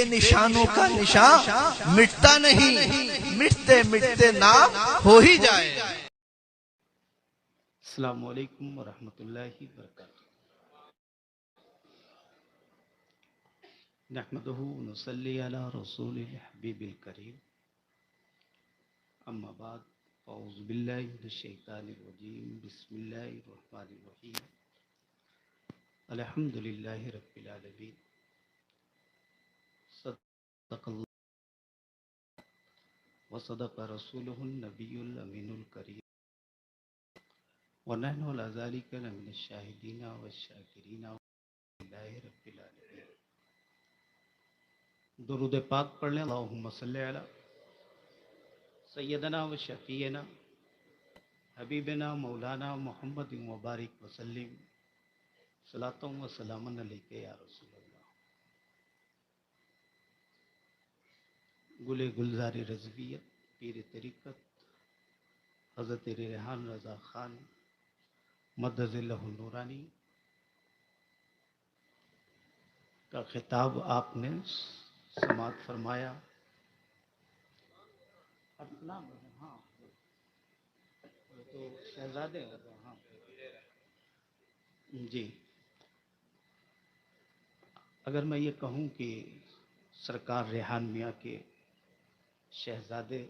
نشانوں کا نشان مٹتا نہیں، مٹتے مٹتے نام ہو ہی جائے۔ السلام علیکم ورحمۃ اللہ وبرکاتہ۔ نحمدہ ونصلی علی رسول الحبیب الکریم، اما بعد، اعوذ باللہ من الشیطان الرجیم، بسم اللہ الرحمن الرحیم، الحمد للہ رب العالمین، صدق اللہ وصدق رسولہ النبی الامین الکریم، ونحن علی ذلک لمن الشاہدین والشاکرین للہ رب العالمین۔ درود پاک پڑھ لیں۔ اللہم صلی علی سیدنا و شفیعنا حبیبنا مولانا محمد مبارک وسلم، صلاۃ و سلام علیک یا رسول اللہ۔ گل گلزار رضویت پیر طریقت حضرت ریحان رضا خان مدد اللہ نورانی کا خطاب آپ نے سماعت فرمایا۔ ہاں تو شہزادے ہاں جی، اگر میں یہ کہوں کہ سرکار ریحان میاں کے شہزادے،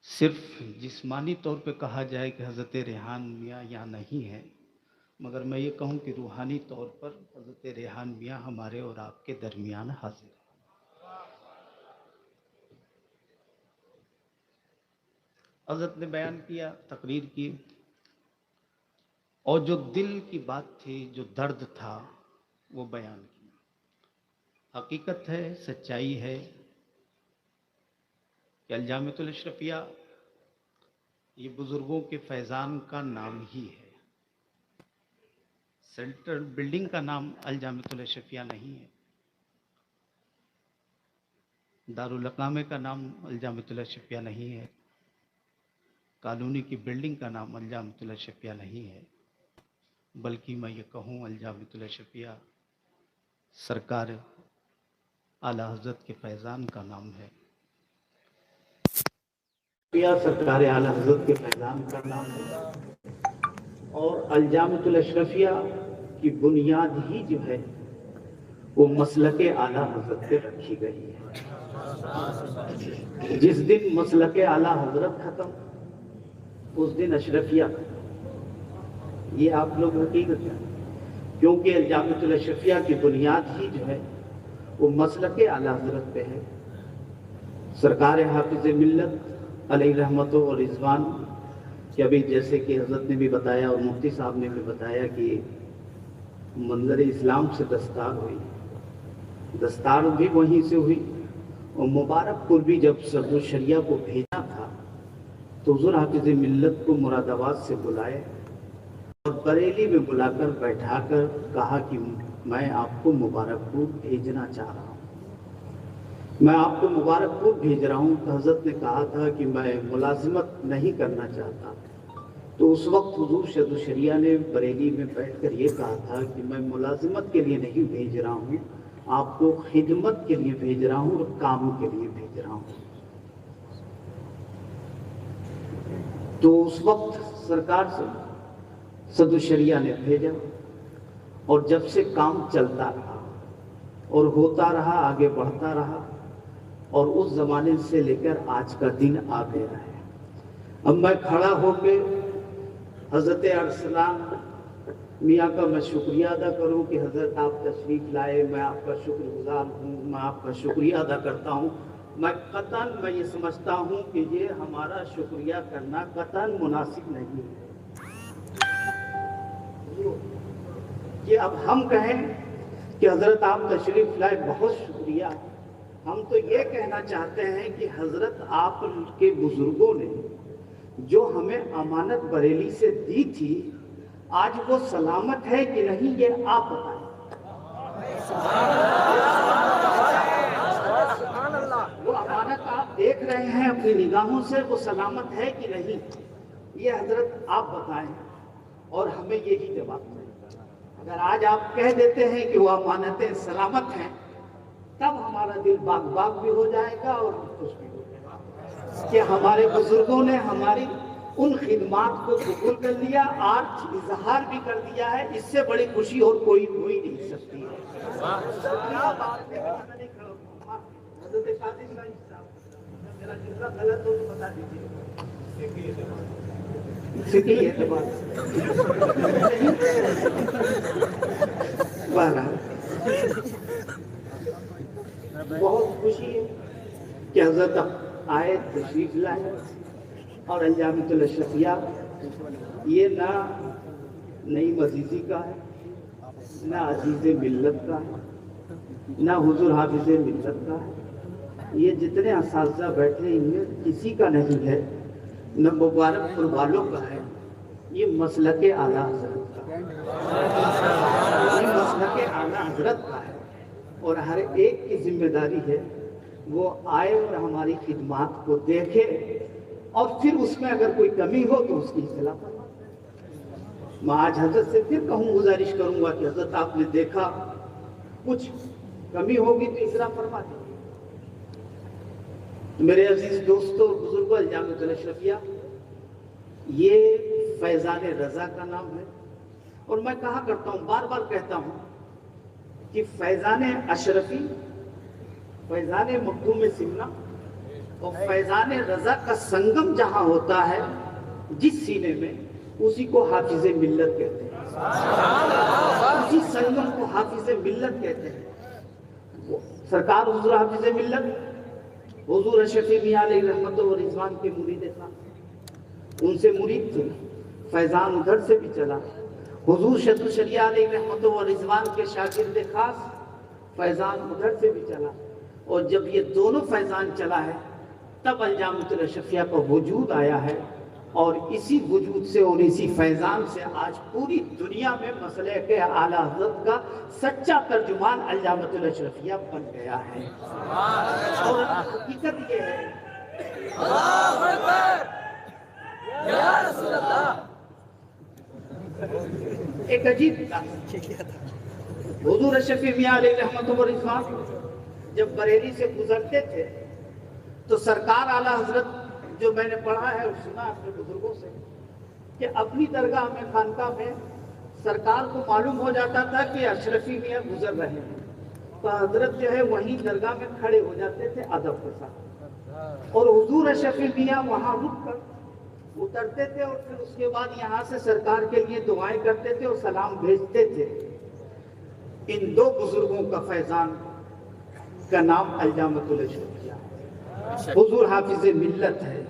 صرف جسمانی طور پہ کہا جائے کہ حضرت ریحان میاں یہاں نہیں ہے، مگر میں یہ کہوں کہ روحانی طور پر حضرت ریحان میاں ہمارے اور آپ کے درمیان حاضر ہیں۔ حضرت نے بیان کیا، تقریر کی، اور جو دل کی بات تھی، جو درد تھا، وہ بیان کیا۔ حقیقت ہے، سچائی ہے کہ الجامعۃ الاشرفیہ یہ بزرگوں کے فیضان کا نام ہی ہے۔ سینٹرل بلڈنگ کا نام الجامعۃ الاشرفیہ نہیں ہے، دارالاقامہ کا نام الجامعۃ الاشرفیہ نہیں ہے، کالونی کی بلڈنگ کا نام الجامعۃ الاشرفیہ نہیں ہے، بلکہ میں یہ کہوں الجامعۃ الاشرفیہ سرکار اعلی حضرت کے فیضان کا نام ہے۔ سرکار اعلی حضرت کے فیضان کا نام ہے، اور الجامعۃ الاشرفیہ کی بنیاد ہی جو ہے وہ مسلک اعلی حضرت پہ رکھی گئی ہے۔ جس دن مسلک اعلی حضرت ختم، اس دن اشرفیہ ختم۔ یہ آپ لوگ حقیقت ہے، کیونکہ الجامعۃ الاشرفیہ کی بنیاد ہی جو ہے وہ مسلک اعلی حضرت پہ ہے۔ سرکار حافظ ملت علیہ رحمت و رضوان کہ ابھی جیسے کہ حضرت نے بھی بتایا اور مفتی صاحب نے بھی بتایا کہ منظر اسلام سے دستار ہوئی، دستار بھی وہیں سے ہوئی، اور مبارک پور بھی جب صدر الشریعہ کو بھیجا تھا تو حضور حافظ ملت کو مراد آباد سے بلائے اور بریلی میں بلا کر بیٹھا کر کہا کہ میں آپ کو مبارک پور بھیجنا چاہ رہا ہوں، میں آپ کو مبارک پور بھیج رہا ہوں۔ تو حضرت نے کہا تھا کہ میں ملازمت نہیں کرنا چاہتا، تو اس وقت حضور صدر الشریعہ نے بریلی میں بیٹھ کر یہ کہا تھا کہ میں ملازمت کے لیے نہیں بھیج رہا ہوں، آپ کو خدمت کے لیے بھیج رہا ہوں اور کام کے لیے بھیج رہا ہوں۔ تو اس وقت سرکار سے صدر الشریعہ نے بھیجا، اور جب سے کام چلتا رہا اور ہوتا رہا، آگے بڑھتا رہا، اور اس زمانے سے لے کر آج کا دن آ گیا ہے۔ اب میں کھڑا ہو کے حضرت ارسلان میاں کا میں شکریہ ادا کروں کہ حضرت آپ تشریف لائے، میں آپ کا شکر گزار ہوں، میں آپ کا شکریہ ادا کرتا ہوں۔ میں قطعاً میں یہ سمجھتا ہوں کہ یہ ہمارا شکریہ کرنا قطعاً مناسب نہیں ہے کہ اب ہم کہیں کہ حضرت آپ تشریف لائے، بہت شکریہ۔ ہم تو یہ کہنا چاہتے ہیں کہ حضرت آپ کے بزرگوں نے جو ہمیں امانت بریلی سے دی تھی، آج وہ سلامت ہے کہ نہیں، یہ آپ بتائیں۔ وہ امانت آپ دیکھ رہے ہیں اپنی نگاہوں سے، وہ سلامت ہے کہ نہیں، یہ حضرت آپ بتائیں، اور ہمیں یہی جواب دیں۔ اگر آج آپ کہہ دیتے ہیں کہ وہ امانتیں سلامت ہیں، تب ہمارا دل باغ باغ بھی ہو جائے گا اور خوش بھی ہو جائے گا کہ ہمارے بزرگوں نے ہماری ان خدمات کو قبول کر لیا، آج اظہار بھی کر دیا ہے۔ اس سے بڑی خوشی اور کوئی ہوئی نہیں سکتی ہے۔ حضرت قادری صاحب، میرا جملہ غلط ہو تو بتا دیجیے، فقہی اعتبار سے۔ بہرحال بہت خوشی ہے کہ حضرت آئے، تشریف لائے، اور انجامۃ الاشرفیہ یہ نہ نئی عزیزی کا ہے، نہ عزیز ملت کا ہے، نہ حضور حافظ ملت کا ہے۔ یہ جتنے اساتذہ بیٹھے ان میں کسی کا نہیں ہے، نہ مبارک پور والوں کا ہے، یہ مسلک اعلیٰ حضرت کا ہے، یہ مسلک اعلیٰ حضرت کا ہے، اور ہر ایک کی ذمہ داری ہے وہ آئے اور ہماری خدمات کو دیکھے، اور پھر اس میں اگر کوئی کمی ہو تو اس کی اصلاح فرما۔ میں آج حضرت سے پھر گزارش کروں گا کہ حضرت آپ نے دیکھا کچھ کمی ہوگی تو اصلاح فرما دیجیے۔ میرے عزیز دوستوں اور بزرگوں، انجامۃ الاشرفیہ یہ فیضان رضا کا نام ہے، اور میں کہا کرتا ہوں، بار بار کہتا ہوں کہ فیضان اشرفی، فیضان مخدوم سمنا اور فیضان رضا کا سنگم جہاں ہوتا ہے جس سینے میں، اسی کو حافظ ملت کہتے ہیں، اسی سنگم کو حافظ ملت کہتے ہیں۔ سرکار حضور حافظ ملت حضور اشرفی میاں علیہ رحمت و رضوان کے مرید خاص، ان سے مرید تھے، فیضان ادھر سے بھی چلا۔ حضور شت الشریعہ علیہ رحمت و رضوان کے شاگرد خاص، فیضان ادھر سے بھی چلا، اور جب یہ دونوں فیضان چلا ہے تب انجامۃ الاشرفیہ کا وجود آیا ہے، اور اسی وجود سے اور اسی فیضان سے آج پوری دنیا میں مسلک اعلیٰ حضرت کا سچا ترجمان انجامۃ الاشرفیہ بن گیا ہے۔ اور حقیقت یہ ہے، ایک عجیب بات، حضور اشرفی میاں علیہ رحمت و رضوان جب بریلی سے گزرتے تھے تو سرکار اعلیٰ حضرت، جو میں نے پڑھا ہے اور سنا اپنے بزرگوں سے، کہ اپنی درگاہ میں، خانقاہ میں سرکار کو معلوم ہو جاتا تھا کہ اشرفی میاں گزر رہے ہیں، تو حضرت جو ہے وہیں درگاہ میں کھڑے ہو جاتے تھے ادب کے ساتھ، اور حضور اشرفی میاں وہاں رک کر اترتے تھے، اور پھر اس کے بعد یہاں سے سرکار کے لیے دعائیں کرتے تھے اور سلام بھیجتے تھے۔ ان دو بزرگوں کا فیضان کا نام انجامۃ الاشرفیہ، حضور حافظ ملت ہے۔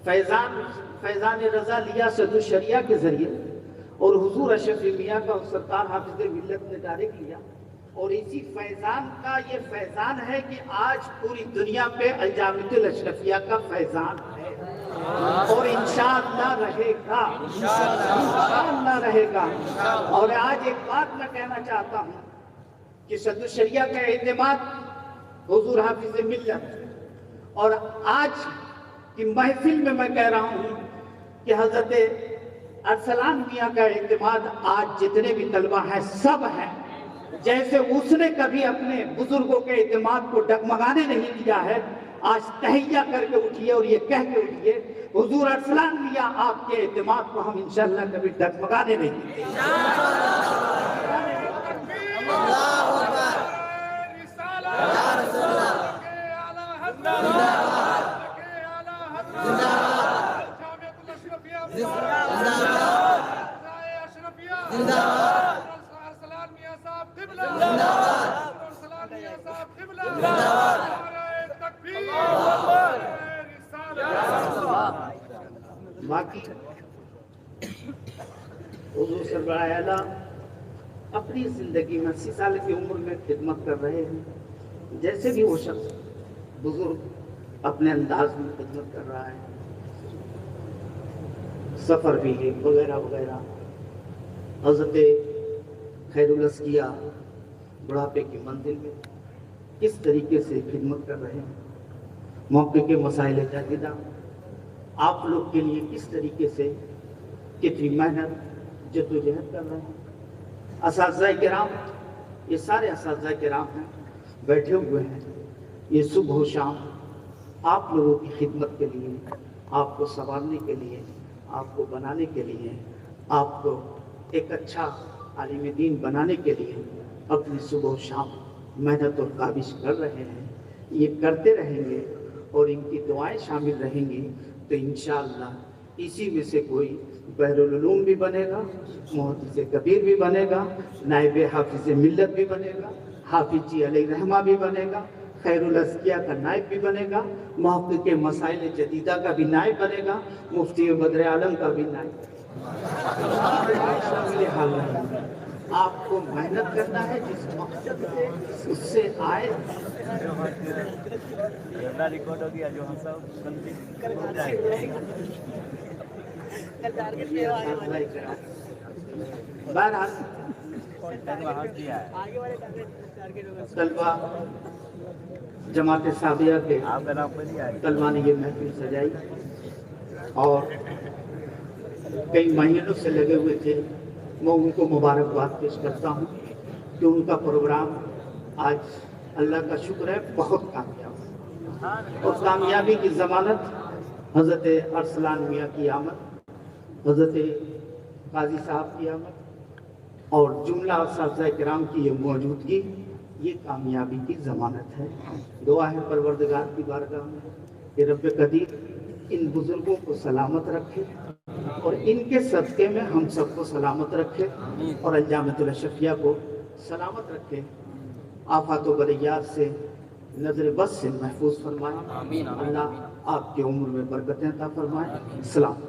فیضان رضا لیا شت الشریعہ کے ذریعے، اور حضور اشرفی میاں کا سرکار حافظ ملت نے ڈائریکٹ لیا، اور اسی فیضان کا یہ فیضان ہے کہ آج پوری دنیا پہ انجامۃ الاشرفیہ کا فیضان ہے، اور انشاءاللہ رہے گا، انشاءاللہ رہے گا۔ اور آج ایک بات میں کہنا چاہتا ہوں کہ شت الشریعہ کا اعتماد حضور حافظ ملت، اور آج کی محفل میں کہہ رہا ہوں کہ حضرت ارسلان میاں کا اعتماد آج جتنے بھی طلبہ ہیں سب ہیں۔ جیسے اس نے کبھی اپنے بزرگوں کے اعتماد کو ڈگمگانے نہیں دیا ہے، آج تہیہ کر کے اٹھیے اور یہ کہہ کے اٹھیے، حضور ارسلان میاں آپ کے اعتماد کو ہم انشاءاللہ کبھی ڈگمگانے نہیں دیں گے۔ باقی حضور سربراہ اعلیٰ اپنی زندگی میں 80 سال کی عمر میں خدمت کر رہے ہیں، جیسے بھی وہ شخص بزرگ اپنے انداز میں خدمت کر رہا ہے، سفر بھی ہے وغیرہ وغیرہ۔ حضرت خیر الاسقیہ بڑھاپے کی منزل میں کس طریقے سے خدمت کر رہے ہیں، موقع کے مسائل جدیدہ آپ لوگ کے لیے کس طریقے سے کتنی محنت جدوجہد کر رہے ہیں۔ اساتذہ کرام، یہ سارے اساتذہ کرام ہیں، بیٹھے ہوئے ہیں، یہ صبح و شام آپ لوگوں کی خدمت کے لیے، آپ کو سنوارنے کے لیے، آپ کو بنانے کے لیے، آپ کو ایک اچھا عالم دین بنانے کے لیے اپنی صبح و شام محنت اور کاوش کر رہے ہیں. یہ کرتے رہیں گے اور ان کی دعائیں شامل رہیں گی تو انشاءاللہ اسی میں سے کوئی بحر العلوم بھی بنے گا، محدث کبیر بھی بنے گا، نائب حافظ ملت بھی بنے گا، حافظ جی علیہ رحمہ بھی بنے گا، خیر الازکیہ کا نائب بھی بنے گا، محقق مسائل جدیدہ کا بھی نائب بنے گا، مفتی بدر عالم کا بھی نائب. شامل حال رہیں گے. آپ کو محنت کرنا ہے جس مقصد سے اس سے آئے. ریکارڈ ہو گیا جو ہم سب بہرحال طلبہ جماعت ثابیہ کے طلبہ نے یہ محفل سجائی اور کئی مہینوں سے لگے ہوئے تھے. میں ان کو مبارکباد پیش کرتا ہوں کہ ان کا پروگرام آج اللہ کا شکر ہے بہت کامیاب ہے، اور کامیابی کی ضمانت حضرت ارسلان میاں کی آمد، حضرت قاضی صاحب کی آمد اور جملہ اساتذہ کرام کی یہ موجودگی، یہ کامیابی کی ضمانت ہے. دعا ہے پروردگار کی بارگاہ میں کہ رب قدیر ان بزرگوں کو سلامت رکھے اور ان کے صدقے میں ہم سب کو سلامت رکھے اور الجامعۃ الاشرفیہ کو سلامت رکھے، آفات و بلیات سے، نظر بد سے محفوظ فرمائے. اللہ آپ کی عمر میں برکتیں عطا فرمائے. سلام.